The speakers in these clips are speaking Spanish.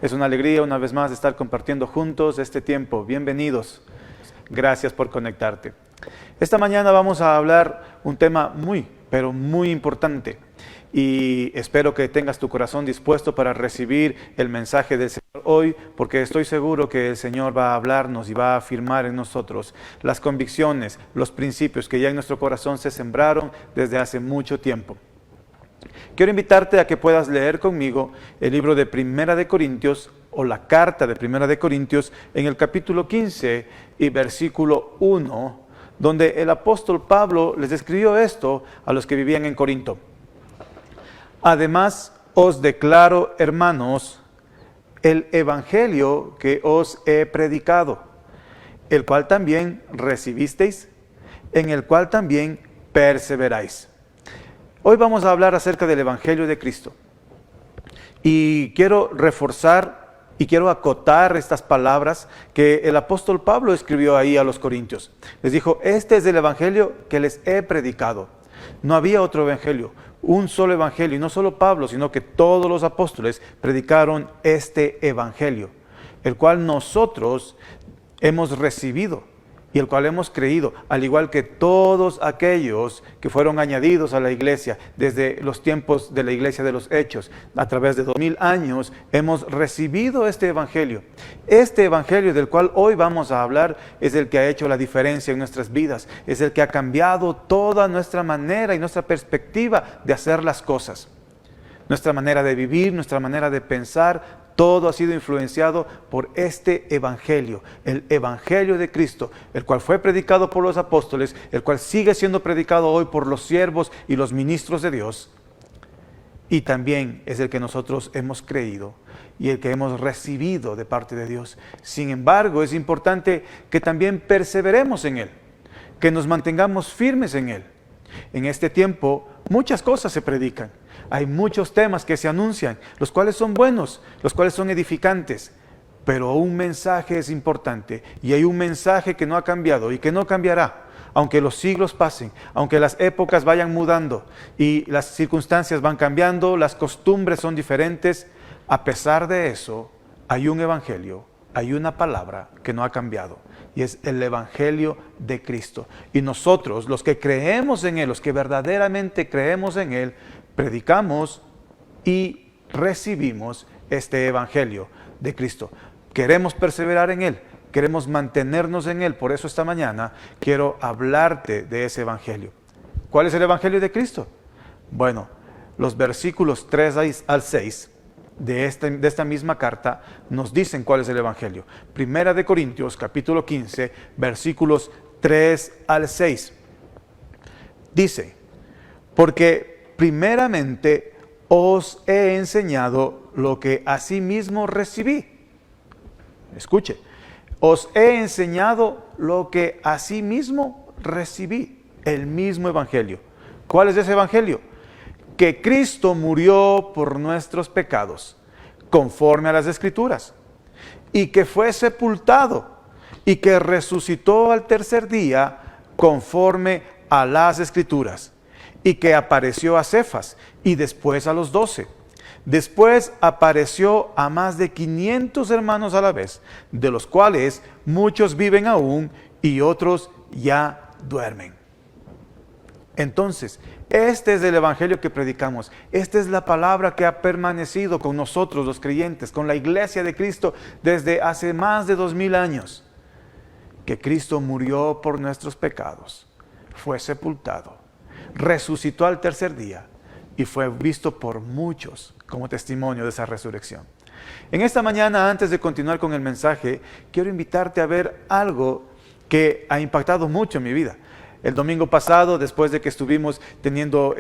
Es una alegría una vez más estar compartiendo juntos este tiempo. Bienvenidos. Gracias por conectarte. Esta mañana vamos a hablar un tema muy, pero muy importante. Y espero que tengas tu corazón dispuesto para recibir el mensaje del Señor hoy, porque estoy seguro que el Señor va a hablarnos y va a afirmar en nosotros las convicciones, los principios que ya en nuestro corazón se sembraron desde hace mucho tiempo. Quiero invitarte a que puedas leer conmigo el libro de Primera de Corintios, o la carta de Primera de Corintios, en el capítulo 15 y versículo 1, donde el apóstol Pablo les escribió esto a los que vivían en Corinto. Además, os declaro, hermanos, el evangelio que os he predicado, el cual también recibisteis, en el cual también perseveráis. Hoy vamos a hablar acerca del evangelio de Cristo. Y quiero reforzar y quiero acotar estas palabras que el apóstol Pablo escribió ahí a los corintios. Les dijo, este es el evangelio que les he predicado. No había otro evangelio, un solo evangelio. Y no solo Pablo, sino que todos los apóstoles predicaron este evangelio, el cual nosotros hemos recibido y el cual hemos creído, al igual que todos aquellos que fueron añadidos a la iglesia desde los tiempos de la iglesia de los Hechos. A través de 2000 años hemos recibido este evangelio. Este evangelio del cual hoy vamos a hablar es el que ha hecho la diferencia en nuestras vidas. Es el que ha cambiado toda nuestra manera y nuestra perspectiva de hacer las cosas. Nuestra manera de vivir, nuestra manera de pensar, todo ha sido influenciado por este evangelio, el evangelio de Cristo, el cual fue predicado por los apóstoles, el cual sigue siendo predicado hoy por los siervos y los ministros de Dios. Y también es el que nosotros hemos creído y el que hemos recibido de parte de Dios. Sin embargo, es importante que también perseveremos en él, que nos mantengamos firmes en él. En este tiempo, muchas cosas se predican. Hay muchos temas que se anuncian, los cuales son buenos, los cuales son edificantes. Pero un mensaje es importante y hay un mensaje que no ha cambiado y que no cambiará. Aunque los siglos pasen, aunque las épocas vayan mudando y las circunstancias van cambiando, las costumbres son diferentes, a pesar de eso, hay un evangelio, hay una palabra que no ha cambiado. Y es el evangelio de Cristo. Y nosotros, los que creemos en él, los que verdaderamente creemos en él, predicamos y recibimos este evangelio de Cristo. Queremos perseverar en él, queremos mantenernos en él. Por eso esta mañana quiero hablarte de ese evangelio. ¿Cuál es el evangelio de Cristo? Bueno, los versículos 3 al 6 de esta misma carta nos dicen cuál es el evangelio. Primera de Corintios, capítulo 15, versículos 3 al 6. Dice, porque primeramente os he enseñado lo que asimismo recibí. Escuche, os he enseñado lo que asimismo recibí, el mismo evangelio. ¿Cuál es ese evangelio? Que Cristo murió por nuestros pecados, conforme a las Escrituras, y que fue sepultado, y que resucitó al tercer día, conforme a las Escrituras, y que apareció a Cefas, y después a los 12. Después apareció a más de 500 hermanos a la vez, de los cuales muchos viven aún, y otros ya duermen. Entonces, este es el evangelio que predicamos. Esta es la palabra que ha permanecido con nosotros los creyentes, con la iglesia de Cristo desde hace más de 2000 años. Que Cristo murió por nuestros pecados, fue sepultado, resucitó al tercer día y fue visto por muchos como testimonio de esa resurrección. En esta mañana, antes de continuar con el mensaje, quiero invitarte a ver algo que ha impactado mucho en mi vida. El domingo pasado, después de que estuvimos teniendo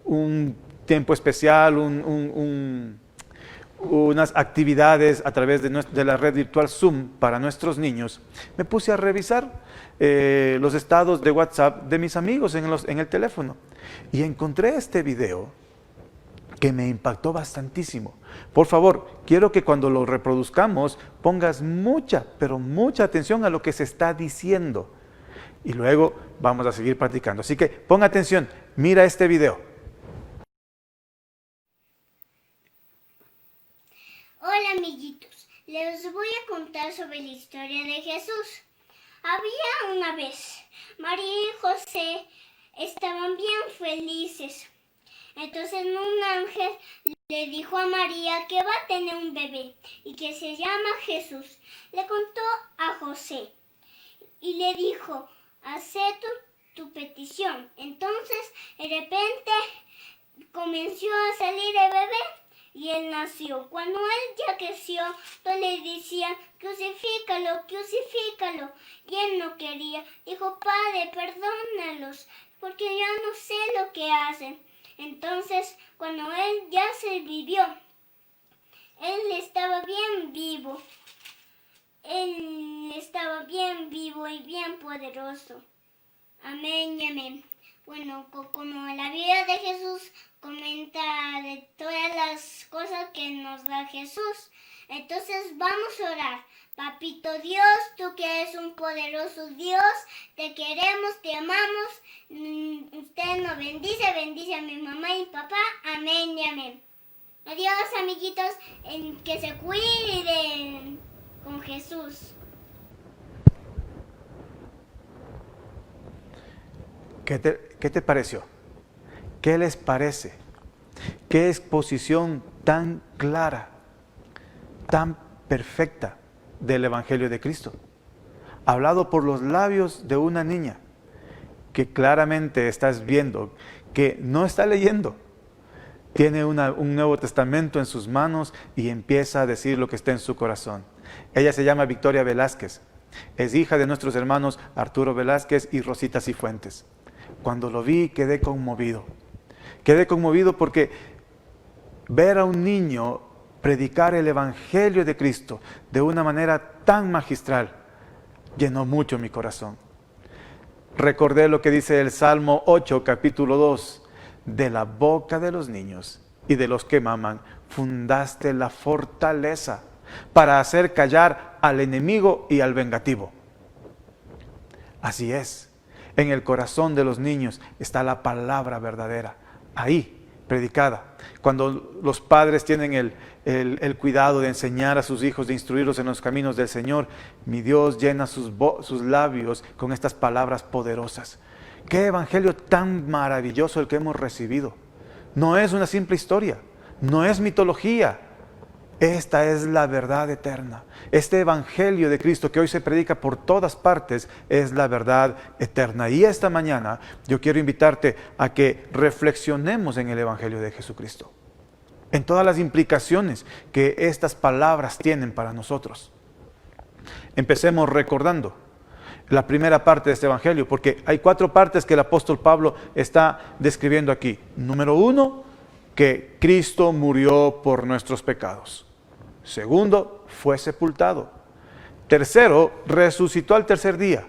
un tiempo especial, unas actividades a través de la red virtual Zoom para nuestros niños, me puse a revisar los estados de WhatsApp de mis amigos en el teléfono. Y encontré este video que me impactó bastantísimo. Por favor, quiero que cuando lo reproduzcamos pongas mucha, pero mucha atención a lo que se está diciendo. Y luego vamos a seguir practicando. Así que pon atención, mira este video. Hola amiguitos, les voy a contar sobre la historia de Jesús. Había una vez, María y José estaban bien felices. Entonces un ángel le dijo a María que va a tener un bebé y que se llama Jesús. Le contó a José y le dijo, acepto tu petición. Entonces de repente comenzó a salir el bebé y él nació. Cuando él ya creció, todos le decían, crucifícalo, crucifícalo. Y él no quería. Dijo, Padre, perdónalos, porque ya no sé lo que hacen. Entonces, cuando él ya se vivió, él estaba bien vivo. Él estaba bien vivo y bien poderoso. Amén y amén. Bueno, como la vida de Jesús comenta de todas las cosas que nos da Jesús, entonces vamos a orar. Papito Dios, tú que eres un poderoso Dios, te queremos, te amamos. Usted nos bendice, bendice a mi mamá y papá. Amén y amén. Adiós, amiguitos, que se cuiden con Jesús. ¿Qué te pareció? ¿Qué les parece? ¿Qué exposición tan clara, tan perfecta del Evangelio de Cristo? Hablado por los labios de una niña que claramente estás viendo, que no está leyendo. Tiene un Nuevo Testamento en sus manos y empieza a decir lo que está en su corazón. Ella se llama Victoria Velázquez. Es hija de nuestros hermanos Arturo Velázquez y Rosita Cifuentes. Cuando lo vi quedé conmovido. Quedé conmovido porque ver a un niño predicar el Evangelio de Cristo de una manera tan magistral llenó mucho mi corazón. Recordé lo que dice el Salmo 8, capítulo 2. De la boca de los niños y de los que maman, fundaste la fortaleza para hacer callar al enemigo y al vengativo. Así es, en el corazón de los niños está la palabra verdadera, ahí, predicada. Cuando los padres tienen el cuidado de enseñar a sus hijos, de instruirlos en los caminos del Señor, mi Dios llena sus labios con estas palabras poderosas. Qué evangelio tan maravilloso el que hemos recibido. No es una simple historia, no es mitología. Esta es la verdad eterna. Este evangelio de Cristo que hoy se predica por todas partes es la verdad eterna. Y esta mañana yo quiero invitarte a que reflexionemos en el evangelio de Jesucristo, en todas las implicaciones que estas palabras tienen para nosotros. Empecemos recordando la primera parte de este evangelio, porque hay 4 partes que el apóstol Pablo está describiendo aquí. Número 1, que Cristo murió por nuestros pecados. Segundo, fue sepultado. Tercero, resucitó al tercer día.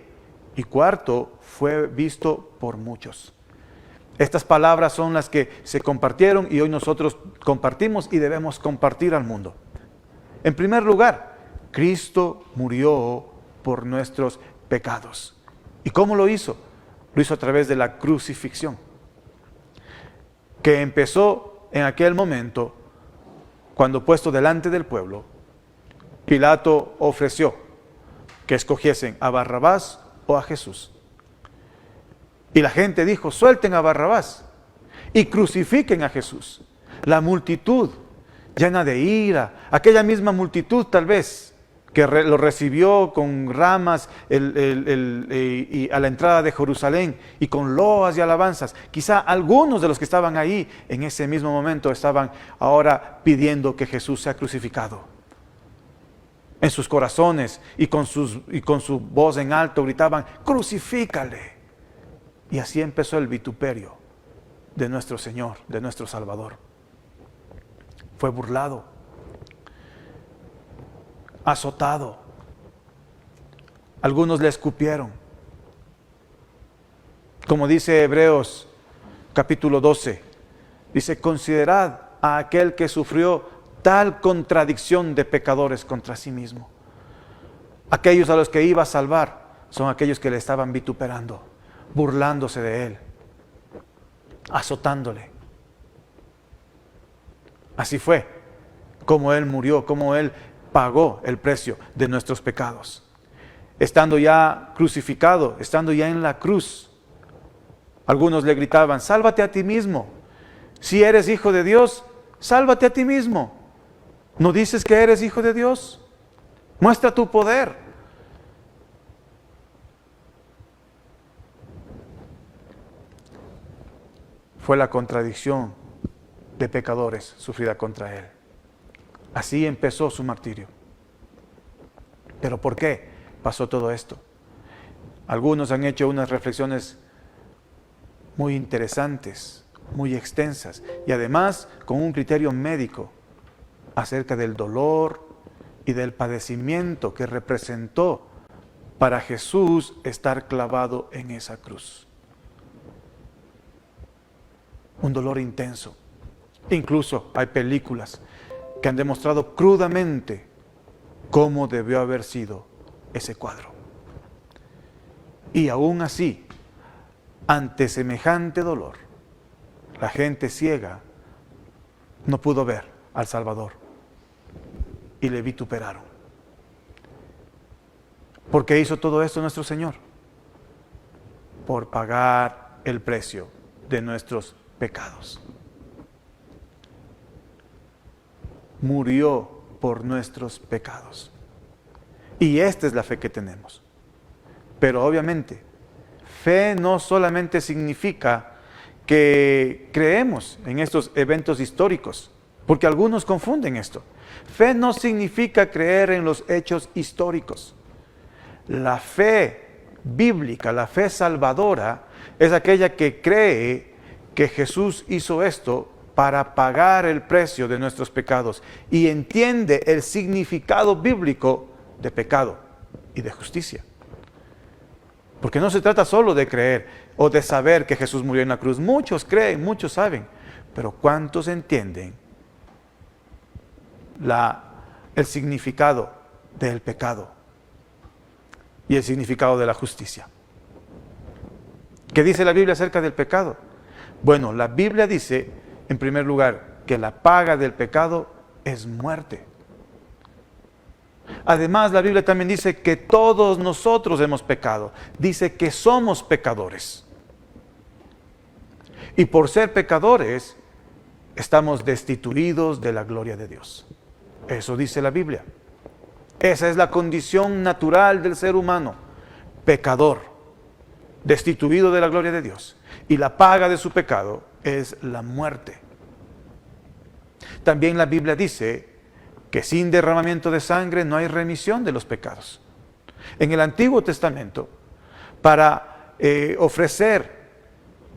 Y cuarto, fue visto por muchos. Estas palabras son las que se compartieron y hoy nosotros compartimos y debemos compartir al mundo. En primer lugar, Cristo murió por nuestros pecados. ¿Y cómo lo hizo? Lo hizo a través de la crucifixión, que empezó en aquel momento cuando, puesto delante del pueblo, Pilato ofreció que escogiesen a Barrabás o a Jesús. Y la gente dijo, suelten a Barrabás y crucifiquen a Jesús. La multitud llena de ira, aquella misma multitud tal vez que lo recibió con ramas y a la entrada de Jerusalén y con loas y alabanzas. Quizá algunos de los que estaban ahí en ese mismo momento estaban ahora pidiendo que Jesús sea crucificado. En sus corazones y con su voz en alto gritaban, crucifícale. Y así empezó el vituperio de nuestro Señor, de nuestro Salvador. Fue burlado, azotado. Algunos le escupieron. Como dice Hebreos capítulo 12, dice, considerad a aquel que sufrió tal contradicción de pecadores contra sí mismo. Aquellos a los que iba a salvar son aquellos que le estaban vituperando, burlándose de él, azotándole. Así fue cómo Él murió, cómo Él pagó el precio de nuestros pecados. Estando ya crucificado, estando ya en la cruz, algunos le gritaban, sálvate a ti mismo. Si eres hijo de Dios, sálvate a ti mismo. ¿No dices que eres hijo de Dios? Muestra tu poder. Fue la contradicción de pecadores sufrida contra Él. Así empezó su martirio. ¿Pero por qué pasó todo esto? Algunos han hecho unas reflexiones muy interesantes, muy extensas, y además con un criterio médico acerca del dolor y del padecimiento que representó para Jesús estar clavado en esa cruz. Un dolor intenso. Incluso hay películas que han demostrado crudamente cómo debió haber sido ese cuadro. Y aún así, ante semejante dolor, la gente ciega no pudo ver al Salvador y le vituperaron. ¿Por qué hizo todo esto nuestro Señor? Por pagar el precio de nuestros pecados. Murió por nuestros pecados. Y esta es la fe que tenemos. Pero obviamente, fe no solamente significa que creemos en estos eventos históricos, porque algunos confunden esto. Fe no significa creer en los hechos históricos. La fe bíblica, la fe salvadora, es aquella que cree que Jesús hizo esto para pagar el precio de nuestros pecados y entiende el significado bíblico de pecado y de justicia. Porque no se trata solo de creer o de saber que Jesús murió en la cruz. Muchos creen, muchos saben, pero ¿cuántos entienden el significado del pecado y el significado de la justicia? ¿Qué dice la Biblia acerca del pecado? Bueno, la Biblia dice, en primer lugar, que la paga del pecado es muerte. Además, la Biblia también dice que todos nosotros hemos pecado. Dice que somos pecadores. Y por ser pecadores, estamos destituidos de la gloria de Dios. Eso dice la Biblia. Esa es la condición natural del ser humano. Pecador, destituido de la gloria de Dios. Y la paga de su pecado es la muerte. También la Biblia dice que sin derramamiento de sangre no hay remisión de los pecados. En el Antiguo Testamento, para ofrecer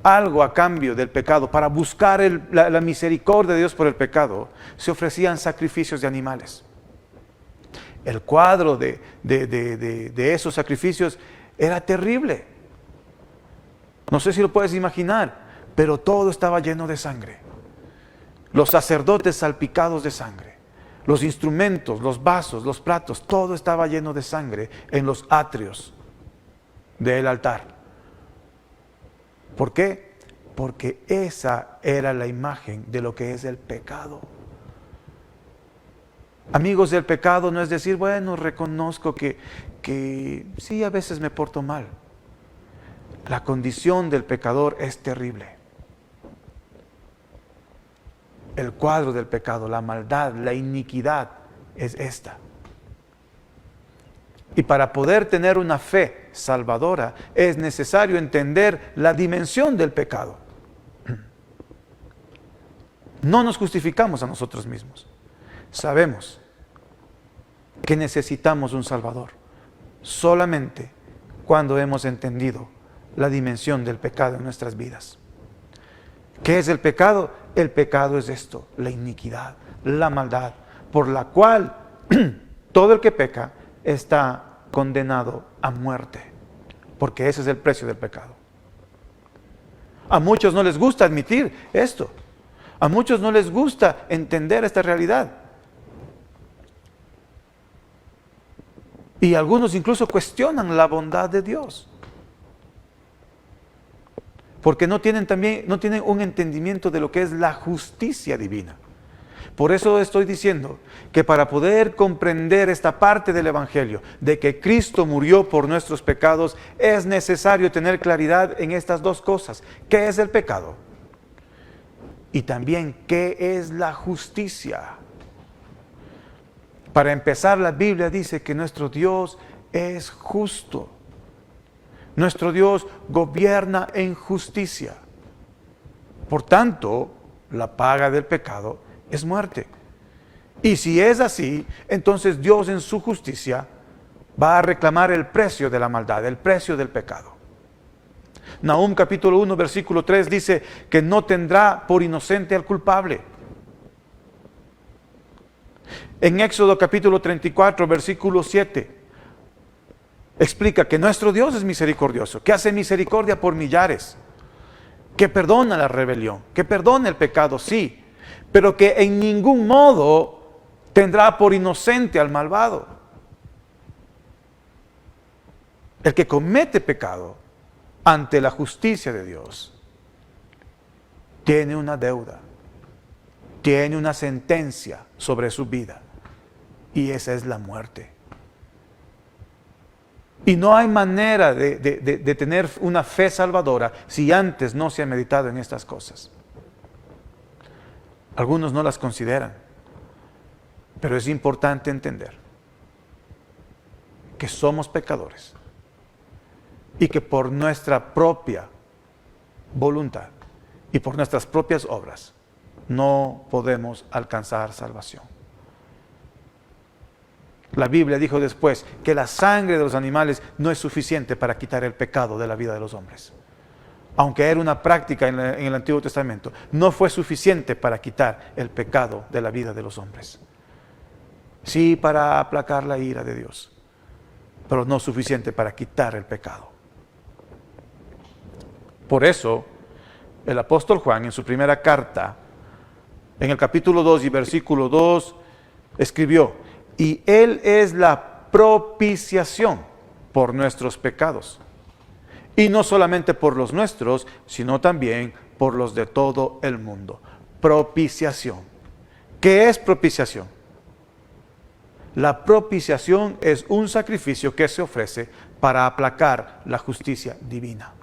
algo a cambio del pecado, para buscar la misericordia de Dios por el pecado, se ofrecían sacrificios de animales. El cuadro de esos sacrificios era terrible. No sé si lo puedes imaginar, pero todo estaba lleno de sangre. Los sacerdotes salpicados de sangre. Los instrumentos, los vasos, los platos, todo estaba lleno de sangre en los atrios del altar. ¿Por qué? Porque esa era la imagen de lo que es el pecado. Amigos, del pecado no es decir, bueno, reconozco que sí, a veces me porto mal. La condición del pecador es terrible. El cuadro del pecado, la maldad, la iniquidad es esta. Y para poder tener una fe salvadora es necesario entender la dimensión del pecado. No nos justificamos a nosotros mismos. Sabemos que necesitamos un Salvador solamente cuando hemos entendido la dimensión del pecado en nuestras vidas. ¿Qué es el pecado? El pecado es esto, la iniquidad, la maldad, por la cual todo el que peca está condenado a muerte, porque ese es el precio del pecado. A muchos no les gusta admitir esto, a muchos no les gusta entender esta realidad. Y algunos incluso cuestionan la bondad de Dios. Porque no tienen un entendimiento de lo que es la justicia divina. Por eso estoy diciendo que para poder comprender esta parte del Evangelio, de que Cristo murió por nuestros pecados, es necesario tener claridad en estas dos cosas. ¿Qué es el pecado? Y también, ¿qué es la justicia? Para empezar, la Biblia dice que nuestro Dios es justo. Nuestro Dios gobierna en justicia. Por tanto, la paga del pecado es muerte. Y si es así, entonces Dios en su justicia va a reclamar el precio de la maldad, el precio del pecado. Nahum capítulo 1 versículo 3 dice que no tendrá por inocente al culpable. En Éxodo capítulo 34 versículo 7 explica que nuestro Dios es misericordioso, que hace misericordia por millares, que perdona la rebelión, que perdona el pecado, sí, pero que en ningún modo tendrá por inocente al malvado. El que comete pecado ante la justicia de Dios tiene una deuda, tiene una sentencia sobre su vida, y esa es la muerte. Y no hay manera de tener una fe salvadora si antes no se ha meditado en estas cosas. Algunos no las consideran, pero es importante entender que somos pecadores y que por nuestra propia voluntad y por nuestras propias obras no podemos alcanzar salvación. La Biblia dijo después que la sangre de los animales no es suficiente para quitar el pecado de la vida de los hombres. Aunque era una práctica en el Antiguo Testamento, no fue suficiente para quitar el pecado de la vida de los hombres. Sí, para aplacar la ira de Dios, pero no suficiente para quitar el pecado. Por eso, el apóstol Juan en su primera carta, en el capítulo 2 y versículo 2, escribió: y Él es la propiciación por nuestros pecados. Y no solamente por los nuestros, sino también por los de todo el mundo. Propiciación. ¿Qué es propiciación? La propiciación es un sacrificio que se ofrece para aplacar la justicia divina.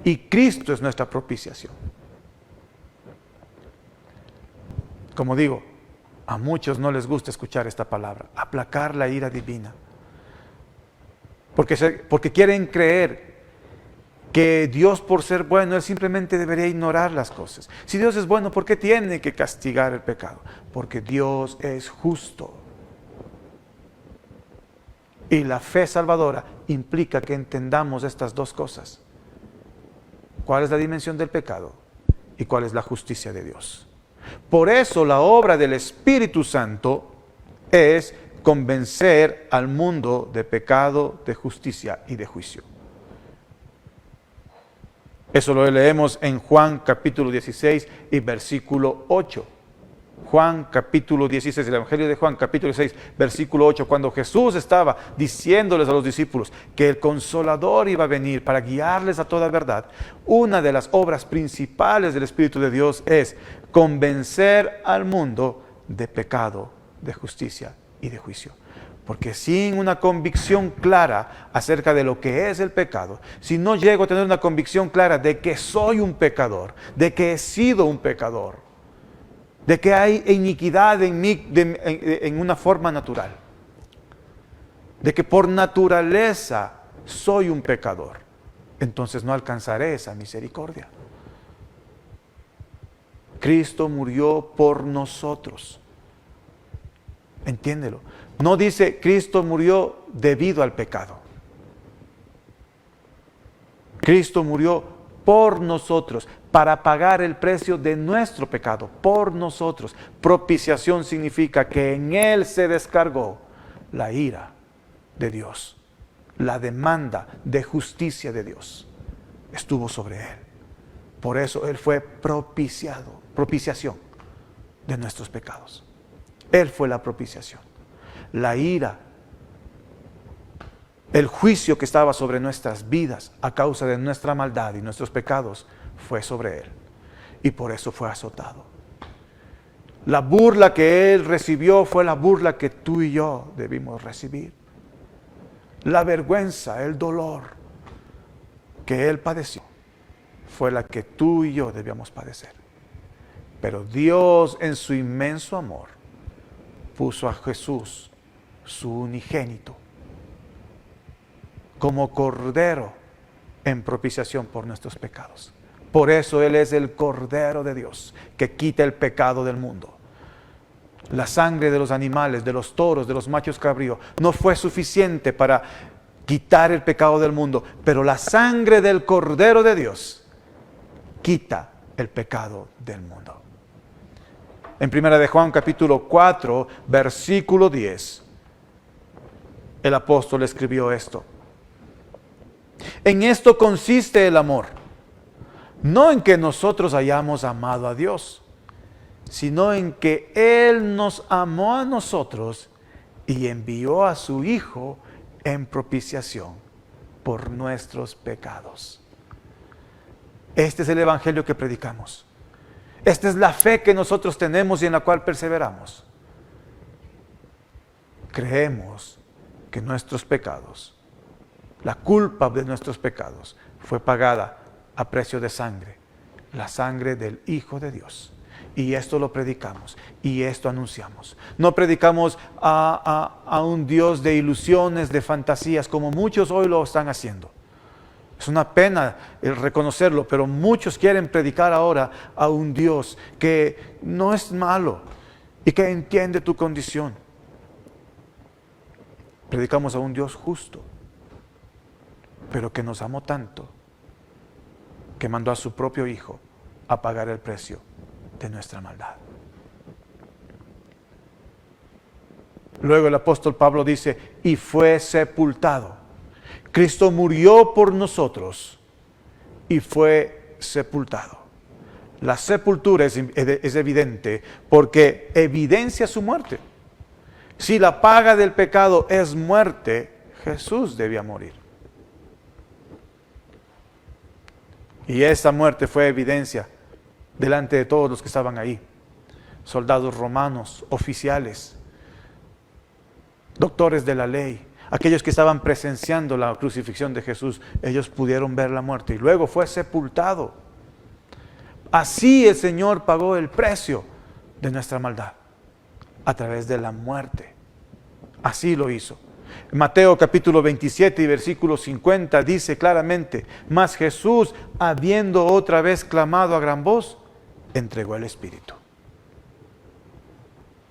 Y Cristo es nuestra propiciación. Como digo, a muchos no les gusta escuchar esta palabra, aplacar la ira divina. Porque quieren creer que Dios, por ser bueno, Él simplemente debería ignorar las cosas. Si Dios es bueno, ¿por qué tiene que castigar el pecado? Porque Dios es justo. Y la fe salvadora implica que entendamos estas dos cosas. ¿Cuál es la dimensión del pecado? ¿Y cuál es la justicia de Dios? Por eso la obra del Espíritu Santo es convencer al mundo de pecado, de justicia y de juicio. Eso lo leemos en Juan capítulo 16 y versículo 8. Juan capítulo 16, el Evangelio de Juan capítulo 16, versículo 8, cuando Jesús estaba diciéndoles a los discípulos que el Consolador iba a venir para guiarles a toda verdad, una de las obras principales del Espíritu de Dios es convencer al mundo de pecado, de justicia y de juicio. Porque sin una convicción clara acerca de lo que es el pecado, si no llego a tener una convicción clara de que soy un pecador, de que he sido un pecador, de que hay iniquidad en mí en una forma natural, de que por naturaleza soy un pecador, entonces no alcanzaré esa misericordia. Cristo murió por nosotros. Entiéndelo. No dice Cristo murió debido al pecado. Cristo murió por nosotros, para pagar el precio de nuestro pecado, por nosotros. Propiciación significa que en Él se descargó la ira de Dios, la demanda de justicia de Dios estuvo sobre Él. Por eso Él fue propiciación de nuestros pecados. Él fue la propiciación. La ira, el juicio que estaba sobre nuestras vidas a causa de nuestra maldad y nuestros pecados fue sobre Él. Y por eso fue azotado. La burla que Él recibió fue la burla que tú y yo debimos recibir. La vergüenza, el dolor que Él padeció fue la que tú y yo debíamos padecer. Pero Dios, en su inmenso amor, puso a Jesús, su unigénito, como cordero en propiciación por nuestros pecados. Por eso Él es el Cordero de Dios, que quita el pecado del mundo. La sangre de los animales, de los toros, de los machos cabríos, no fue suficiente para quitar el pecado del mundo, pero la sangre del Cordero de Dios quita el pecado del mundo. En 1 de Juan capítulo 4, versículo 10, el apóstol escribió esto. En esto consiste el amor, no en que nosotros hayamos amado a Dios, sino en que Él nos amó a nosotros y envió a su Hijo en propiciación por nuestros pecados. Este es el evangelio que predicamos. Esta es la fe que nosotros tenemos y en la cual perseveramos. Creemos que nuestros pecados, la culpa de nuestros pecados, fue pagada a precio de sangre, la sangre del Hijo de Dios. Y esto lo predicamos y esto anunciamos. No predicamos a un Dios de ilusiones, de fantasías, como muchos hoy lo están haciendo. Es una pena el reconocerlo, pero muchos quieren predicar ahora a un Dios que no es malo y que entiende tu condición. Predicamos a un Dios justo, pero que nos amó tanto, que mandó a su propio Hijo a pagar el precio de nuestra maldad. Luego el apóstol Pablo dice, y fue sepultado. Cristo murió por nosotros y fue sepultado. La sepultura es evidente porque evidencia su muerte. Si la paga del pecado es muerte, Jesús debía morir. Y esa muerte fue evidencia delante de todos los que estaban ahí. Soldados romanos, oficiales, doctores de la ley, aquellos que estaban presenciando la crucifixión de Jesús, ellos pudieron ver la muerte y luego fue sepultado. Así el Señor pagó el precio de nuestra maldad, a través de la muerte. Así lo hizo. Mateo capítulo 27 y versículo 50 dice claramente, mas Jesús, habiendo otra vez clamado a gran voz, entregó el Espíritu.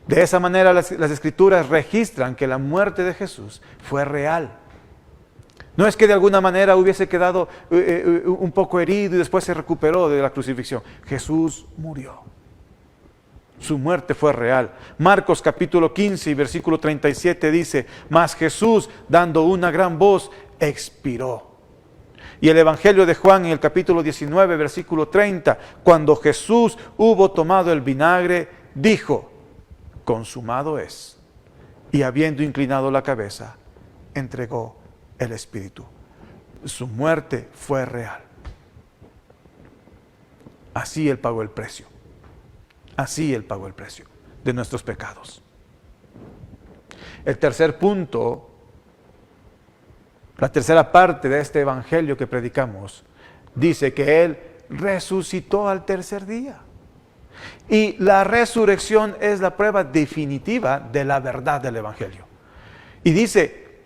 De esa manera las Escrituras registran que la muerte de Jesús fue real. No es que de alguna manera hubiese quedado un poco herido y después se recuperó de la crucifixión. Jesús murió. Su muerte fue real. Marcos capítulo 15 y versículo 37 dice, mas Jesús, dando una gran voz, expiró. Y el Evangelio de Juan en el capítulo 19, versículo 30, cuando Jesús hubo tomado el vinagre, dijo, consumado es. Y habiendo inclinado la cabeza, entregó el Espíritu. Su muerte fue real. Así Él pagó el precio. Así Él pagó el precio de nuestros pecados. El tercer punto, la tercera parte de este evangelio que predicamos, dice que Él resucitó al tercer día. Y la resurrección es la prueba definitiva de la verdad del evangelio. Y dice,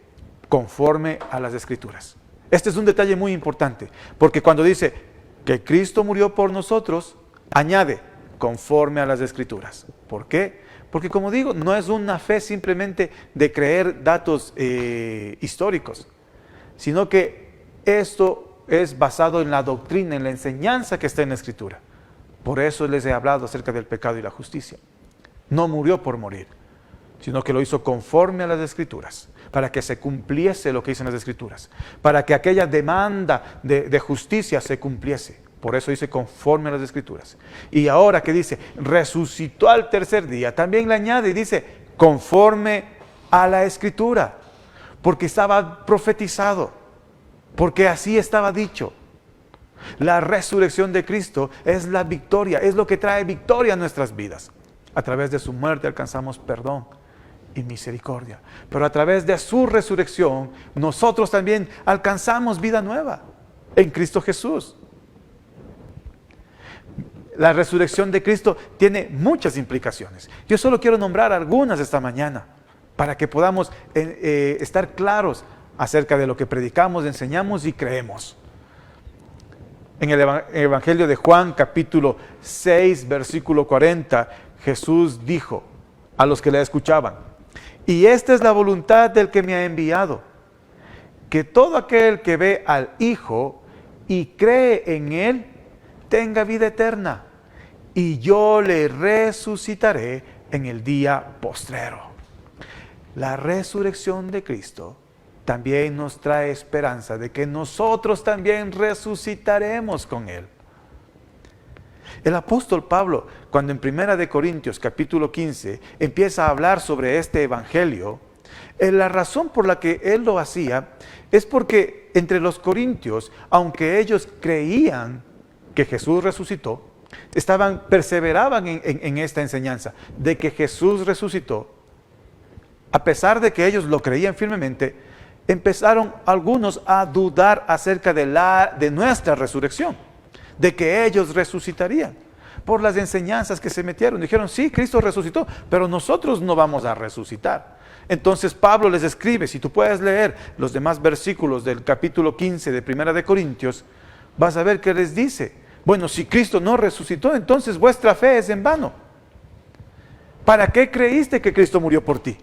conforme a las Escrituras. Este es un detalle muy importante, porque cuando dice que Cristo murió por nosotros, añade, conforme a las Escrituras. ¿Por qué? Porque como digo, no es una fe simplemente de creer datos históricos, sino que esto es basado en la doctrina, en la enseñanza que está en la Escritura. Por eso les he hablado acerca del pecado y la justicia. No murió por morir, sino que lo hizo conforme a las Escrituras, para que se cumpliese lo que dicen las Escrituras, para que aquella demanda de justicia se cumpliese. Por eso dice conforme a las Escrituras. Y ahora que dice, resucitó al tercer día, también le añade y dice, conforme a la Escritura, porque estaba profetizado, porque así estaba dicho. La resurrección de Cristo es la victoria, es lo que trae victoria a nuestras vidas. A través de su muerte alcanzamos perdón y misericordia. Pero a través de su resurrección, nosotros también alcanzamos vida nueva en Cristo Jesús. La resurrección de Cristo tiene muchas implicaciones. Yo solo quiero nombrar algunas esta mañana para que podamos estar claros acerca de lo que predicamos, enseñamos y creemos. En el Evangelio de Juan, capítulo 6, versículo 40, Jesús dijo a los que le escuchaban: y esta es la voluntad del que me ha enviado, que todo aquel que ve al Hijo y cree en Él, tenga vida eterna, y yo le resucitaré en el día postrero. La resurrección de Cristo también nos trae esperanza de que nosotros también resucitaremos con Él. El apóstol Pablo, cuando en 1 Corintios capítulo 15 empieza a hablar sobre este evangelio, la razón por la que él lo hacía es porque entre los corintios, aunque ellos creían que Jesús resucitó, perseveraban en esta enseñanza de que Jesús resucitó. A pesar de que ellos lo creían firmemente, empezaron algunos a dudar acerca de nuestra resurrección, de que ellos resucitarían, por las enseñanzas que se metieron. Dijeron: sí, Cristo resucitó, pero nosotros no vamos a resucitar. Entonces Pablo les escribe, si tú puedes leer los demás versículos del capítulo 15 de 1 Corintios, vas a ver que les dice: bueno, si Cristo no resucitó, entonces vuestra fe es en vano. ¿Para qué creíste que Cristo murió por ti?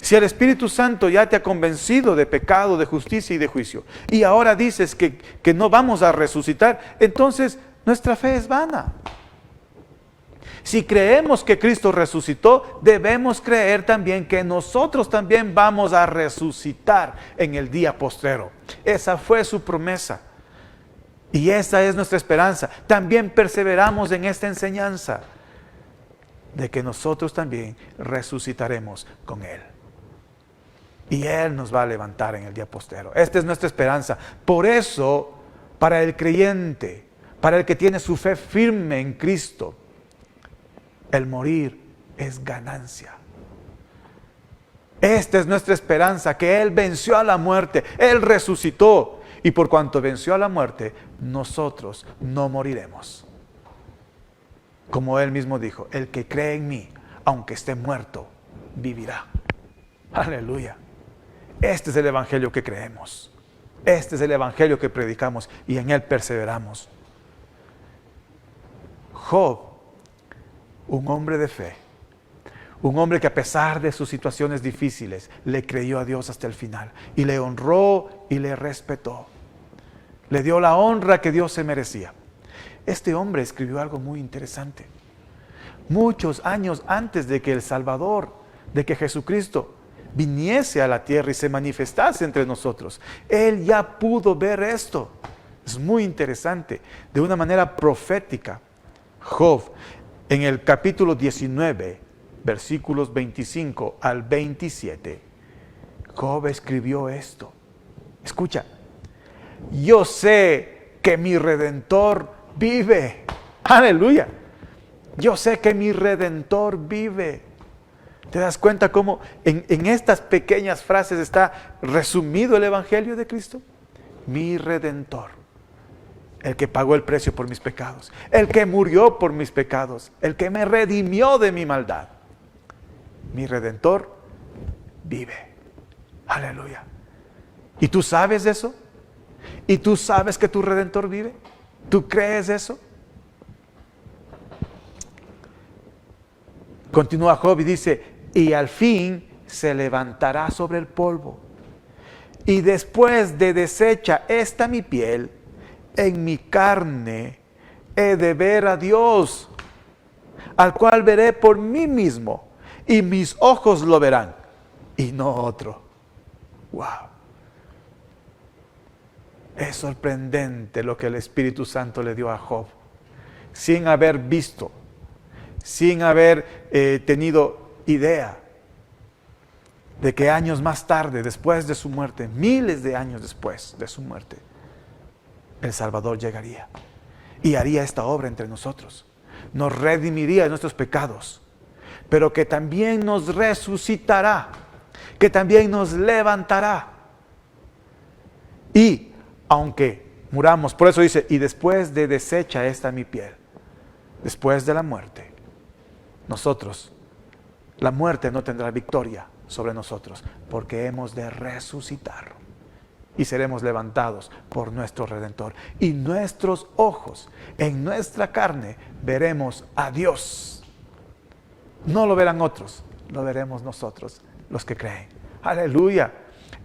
Si el Espíritu Santo ya te ha convencido de pecado, de justicia y de juicio, y ahora dices que no vamos a resucitar, entonces nuestra fe es vana. Si creemos que Cristo resucitó, debemos creer también que nosotros también vamos a resucitar en el día postrero. Esa fue su promesa. Y esa es nuestra esperanza. También perseveramos en esta enseñanza de que nosotros también resucitaremos con Él. Y Él nos va a levantar en el día postrero. Esta es nuestra esperanza. Por eso, para el creyente, para el que tiene su fe firme en Cristo, el morir es ganancia. Esta es nuestra esperanza, que Él venció a la muerte, Él resucitó. Y por cuanto venció a la muerte, nosotros no moriremos. Como Él mismo dijo: el que cree en mí, aunque esté muerto, vivirá. Aleluya. Este es el evangelio que creemos. Este es el evangelio que predicamos y en él perseveramos. Job, un hombre de fe, un hombre que a pesar de sus situaciones difíciles, le creyó a Dios hasta el final y le honró y le respetó. Le dio la honra que Dios se merecía. Este hombre escribió algo muy interesante. Muchos años antes de que el Salvador, de que Jesucristo viniese a la tierra y se manifestase entre nosotros, él ya pudo ver esto. Es muy interesante. De una manera profética, Job, en el capítulo 19, versículos 25 al 27, Job escribió esto. Escucha: yo sé que mi Redentor vive. Aleluya. Yo sé que mi Redentor vive. ¿Te das cuenta cómo en estas pequeñas frases está resumido el evangelio de Cristo? Mi Redentor, el que pagó el precio por mis pecados, el que murió por mis pecados, el que me redimió de mi maldad. Mi Redentor vive. Aleluya. ¿Y tú sabes eso? ¿Y tú sabes que tu Redentor vive? ¿Tú crees eso? Continúa Job y dice: y al fin se levantará sobre el polvo. Y después de deshecha esta mi piel, en mi carne he de ver a Dios, al cual veré por mí mismo, y mis ojos lo verán, y no otro. ¡Wow! Es sorprendente lo que el Espíritu Santo le dio a Job, sin haber visto, sin haber tenido idea de que años más tarde, después de su muerte, miles de años después de su muerte, el Salvador llegaría y haría esta obra entre nosotros. nos redimiría de nuestros pecados, pero que también nos resucitará, que también nos levantará. Y aunque muramos, por eso dice, y después de deshecha esta mi piel, después de la muerte, nosotros, la muerte no tendrá victoria sobre nosotros, porque hemos de resucitar y seremos levantados por nuestro Redentor. Y nuestros ojos, en nuestra carne, veremos a Dios. No lo verán otros, lo veremos nosotros, los que creen. ¡Aleluya!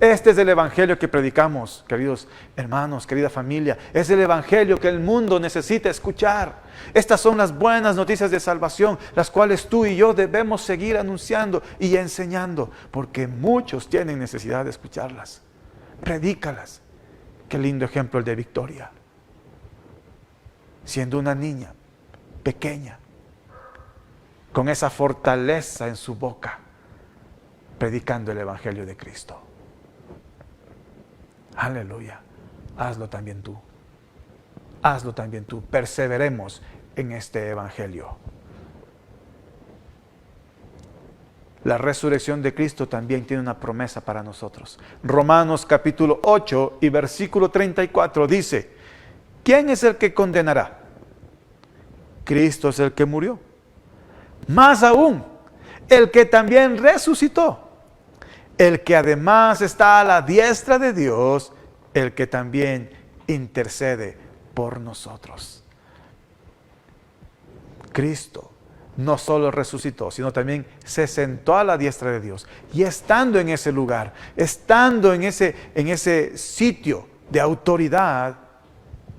Este es el evangelio que predicamos, queridos hermanos, querida familia. Es el evangelio que el mundo necesita escuchar. Estas son las buenas noticias de salvación, las cuales tú y yo debemos seguir anunciando y enseñando, porque muchos tienen necesidad de escucharlas. Predícalas. Qué lindo ejemplo el de Victoria. Siendo una niña pequeña, con esa fortaleza en su boca, predicando el evangelio de Cristo. Aleluya. Hazlo también tú. Hazlo también tú. Perseveremos en este evangelio. La resurrección de Cristo también tiene una promesa para nosotros. Romanos capítulo 8 y versículo 34 dice: ¿quién es el que condenará? Cristo es el que murió. Más aún, el que también resucitó, el que además está a la diestra de Dios, el que también intercede por nosotros. Cristo no solo resucitó, sino también se sentó a la diestra de Dios. Y estando en ese lugar, estando en ese sitio de autoridad,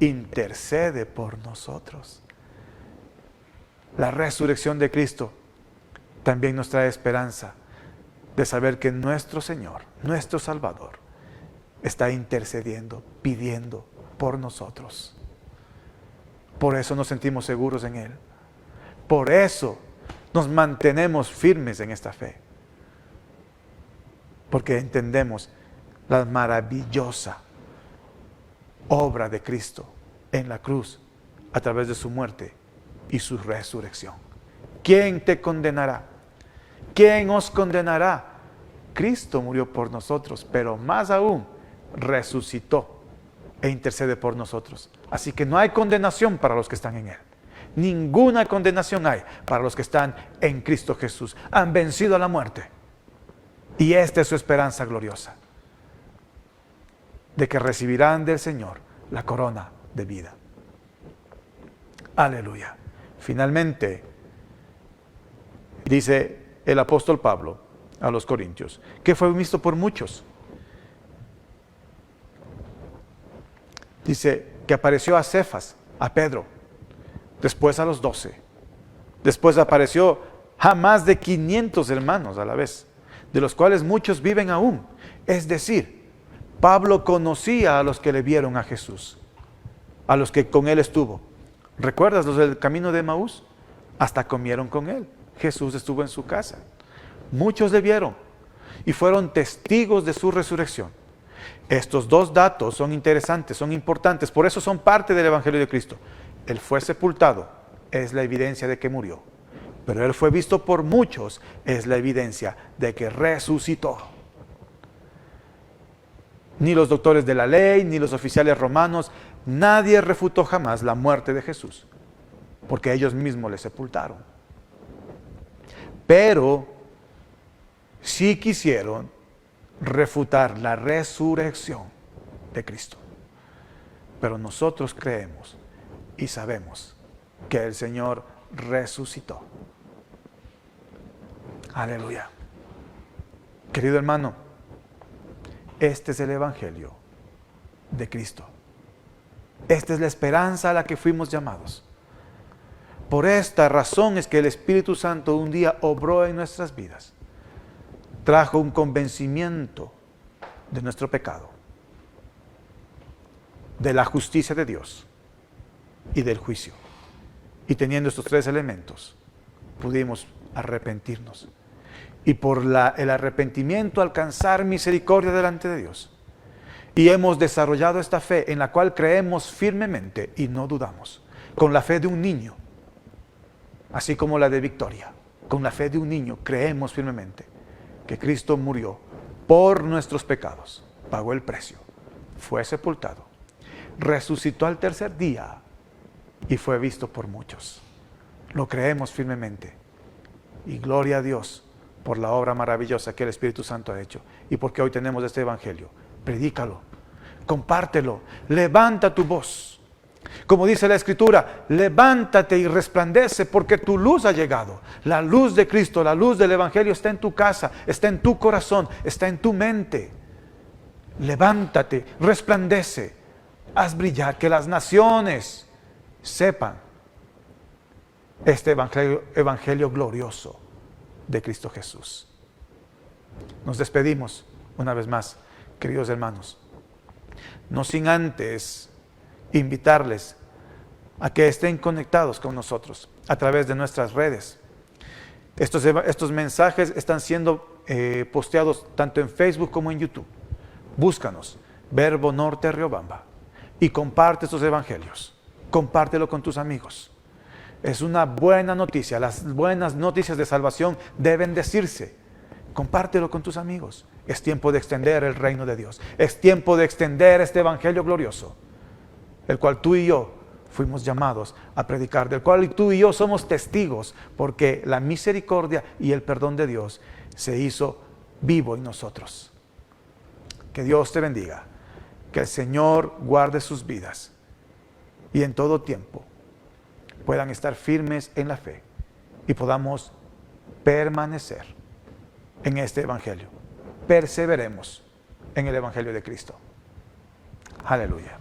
intercede por nosotros. La resurrección de Cristo también nos trae esperanza de saber que nuestro Señor, nuestro Salvador, está intercediendo, pidiendo por nosotros. Por eso nos sentimos seguros en Él. Por eso nos mantenemos firmes en esta fe. Porque entendemos la maravillosa obra de Cristo en la cruz a través de su muerte y su resurrección. ¿Quién te condenará? ¿Quién os condenará? Cristo murió por nosotros, pero más aún resucitó e intercede por nosotros. Así que no hay condenación para los que están en Él. Ninguna condenación hay para los que están en Cristo Jesús. Han vencido a la muerte. Y esta es su esperanza gloriosa, de que recibirán del Señor la corona de vida. Aleluya. Finalmente, dice el apóstol Pablo a los Corintios, que fue visto por muchos. Dice que apareció a Cefas, a Pedro, después a los 12. Después apareció a más de 500 hermanos a la vez, de los cuales muchos viven aún. Es decir, Pablo conocía a los que le vieron a Jesús, a los que con él estuvo. ¿Recuerdas los del camino de Emaús? Hasta comieron con él. Jesús estuvo en su casa. Muchos le vieron y fueron testigos de su resurrección. Estos dos datos son interesantes, son importantes, por eso son parte del Evangelio de Cristo. Él fue sepultado, es la evidencia de que murió. Pero Él fue visto por muchos, es la evidencia de que resucitó. Ni los doctores de la ley, ni los oficiales romanos, nadie refutó jamás la muerte de Jesús, porque ellos mismos le sepultaron. Pero sí quisieron refutar la resurrección de Cristo. Pero nosotros creemos y sabemos que el Señor resucitó. Aleluya. Querido hermano, este es el Evangelio de Cristo. Esta es la esperanza a la que fuimos llamados. Por esta razón es que el Espíritu Santo un día obró en nuestras vidas. Trajo un convencimiento de nuestro pecado, de la justicia de Dios y del juicio. Y teniendo estos tres elementos, pudimos arrepentirnos. Y por el arrepentimiento alcanzar misericordia delante de Dios. Y hemos desarrollado esta fe en la cual creemos firmemente y no dudamos. Con la fe de un niño. así como la de Victoria. Con la fe de un niño creemos firmemente que Cristo murió por nuestros pecados, pagó el precio, fue sepultado, resucitó al tercer día y fue visto por muchos. Lo creemos firmemente. Y gloria a Dios por la obra maravillosa que el Espíritu Santo ha hecho y porque hoy tenemos este Evangelio. Predícalo, compártelo, levanta tu voz. Como dice la Escritura, levántate y resplandece porque tu luz ha llegado. La luz de Cristo, la luz del Evangelio está en tu casa, está en tu corazón, está en tu mente. Levántate, resplandece, haz brillar, que las naciones sepan este evangelio glorioso de Cristo Jesús. Nos despedimos una vez más, queridos hermanos, no sin antes invitarles a que estén conectados con nosotros a través de nuestras redes. Estos mensajes están siendo posteados tanto en Facebook como en YouTube. Búscanos, Verbo Norte Riobamba, y comparte estos evangelios. Compártelo con tus amigos. Es una buena noticia. Las buenas noticias de salvación deben decirse. Compártelo con tus amigos. Es tiempo de extender el reino de Dios. Es tiempo de extender este evangelio glorioso, el cual tú y yo fuimos llamados a predicar, del cual tú y yo somos testigos, porque la misericordia y el perdón de Dios se hizo vivo en nosotros. Que Dios te bendiga. Que el Señor guarde sus vidas y en todo tiempo puedan estar firmes en la fe y podamos permanecer en este evangelio. Perseveremos en el evangelio de Cristo. Aleluya.